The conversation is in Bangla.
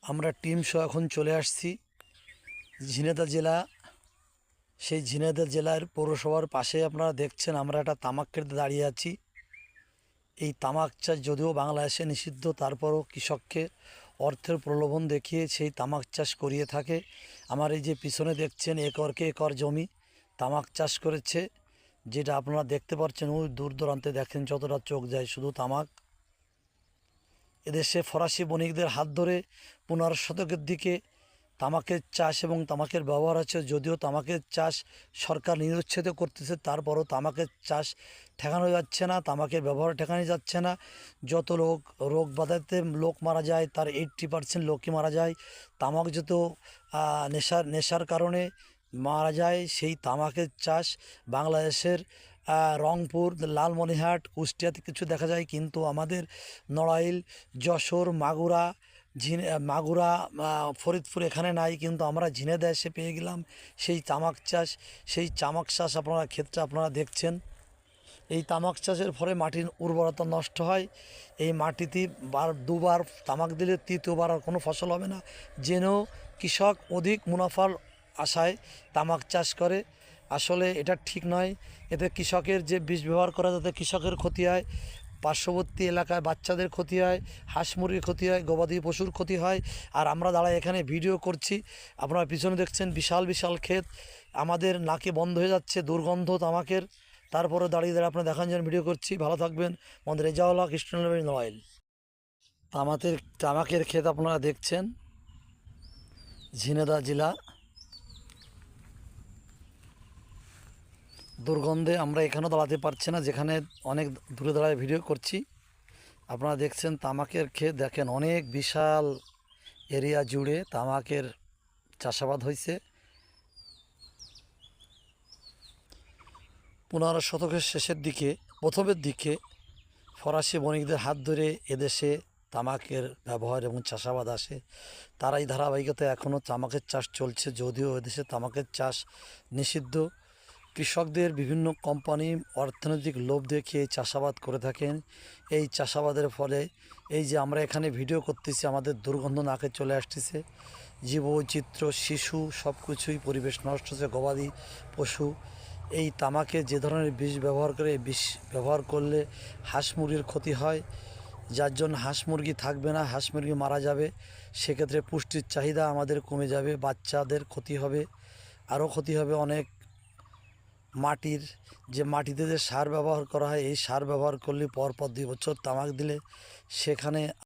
আমরা টিম সহ এখন চলে আসছি ঝিনাইদহ জেলা। সেই ঝিনাইদহ জেলার পৌরসভার পাশে আপনারা দেখছেন আমরা একটা তামাক খেতে দাঁড়িয়ে আছি। এই তামাক চাষ যদিও বাংলাদেশে নিষিদ্ধ, তারপরও কৃষককে অর্থের প্রলোভন দেখিয়ে সেই তামাক চাষ করিয়ে থাকে। আমার এই যে পিছনে দেখছেন একরকে একর জমি তামাক চাষ করেছে, যেটা আপনারা দেখতে পাচ্ছেন ওই দূর দূরান্তে দেখেন যতটা চোখ যায় শুধু তামাক। এদেশে ফরাসি বণিকদের হাত ধরে 15 শতকের দিকে তামাকের চাষ এবং তামাকের ব্যবহার আছে। যদিও তামাকের চাষ সরকার নিরুচ্ছেদ করতেছে, তারপরও তামাকের চাষ ঠেকানো যাচ্ছে না, তামাকের ব্যবহার ঠেকানো যাচ্ছে না। যত রোগ বাধাতে লোক মারা যায় তার 80% লোকই মারা যায় তামাকজাত নেশার কারণে মারা যায়। সেই তামাকের চাষ বাংলাদেশের রংপুর, লালমনিরহাট, কুষ্টিয়াতে কিছু দেখা যায়, কিন্তু আমাদের নড়াইল, যশোর, মাগুরা, ফরিদপুর এখানে নাই। কিন্তু আমরা ঝিনাইদহ এসে পেয়ে গেলাম সেই তামাক চাষ। সেই তামাক চাষ আপনারা ক্ষেত্রে আপনারা দেখছেন। এই তামাক চাষের ফলে মাটির উর্বরতা নষ্ট হয়। এই মাটিতে দুবার তামাক দিলে তৃতীয়বার আর কোনো ফসল হবে না। যেন কৃষক অধিক মুনাফার আশায় তামাক চাষ করে, আসলে এটা ঠিক নয়। এতে কৃষকের যে বিষ ব্যবহার করা, যাতে কৃষকের ক্ষতি হয়, পার্শ্ববর্তী এলাকায় বাচ্চাদের ক্ষতি হয়, হাঁস মুরগির ক্ষতি হয়, গবাদি পশুর ক্ষতি হয়। আর আমরা দাঁড়ায় এখানে ভিডিও করছি, আপনারা পিছনে দেখছেন বিশাল বিশাল ক্ষেত, আমাদের নাকে বন্ধ হয়ে যাচ্ছে দুর্গন্ধ তামাকের। তারপরে দাঁড়িয়ে আপনারা দেখান যেন ভিডিও করছি। ভালো থাকবেন। আমাদের রেজাউল্লাহ, কৃষ্ণনগর, নড়াইল। তামাকের ক্ষেত আপনারা দেখছেন, ঝিনাইদহ জেলা। দুর্গন্ধে আমরা এখানেও দাঁড়াতে পারছি না, যেখানে অনেক দূরে দাঁড়ায় ভিডিও করছি। আপনারা দেখছেন তামাকের ক্ষেত, দেখেন অনেক বিশাল এরিয়া জুড়ে তামাকের চাষাবাদ হয়েছে। 15 শতকের শেষের দিকে, প্রথমের দিকে ফরাসি বণিকদের হাত ধরে এদেশে তামাকের ব্যবহার এবং চাষাবাদ আসে। তারাই ধারাবাহিকতায় এখনও তামাকের চাষ চলছে, যদিও এদেশে তামাকের চাষ নিষিদ্ধ। কৃষকদের বিভিন্ন কোম্পানি অর্থনৈতিক লোভ দেখিয়ে চাষাবাদ করে থাকেন। এই চাষাবাদের ফলে এই যে আমরা এখানে ভিডিও করতেছি, আমাদের দুর্গন্ধ নাকে চলে আসতেছে। জীববৈচিত্র্য, শিশু, সব কিছুই পরিবেশ নষ্ট হচ্ছে, গবাদি পশু। এই তামাকে যে ধরনের বিষ ব্যবহার করে, বিষ ব্যবহার করলে হাঁস মুরগির ক্ষতি হয়, যার জন্য হাঁস মুরগি থাকবে না, হাঁস মুরগি মারা যাবে। সেক্ষেত্রে পুষ্টির চাহিদা আমাদের কমে যাবে, বাচ্চাদের ক্ষতি হবে, আরও ক্ষতি হবে অনেক। মাটির মাটিতে যে সার ব্যবহার করা হয়, এই সার ব্যবহার করলে পরপর 2 বছর তামাক দিলে সেখানে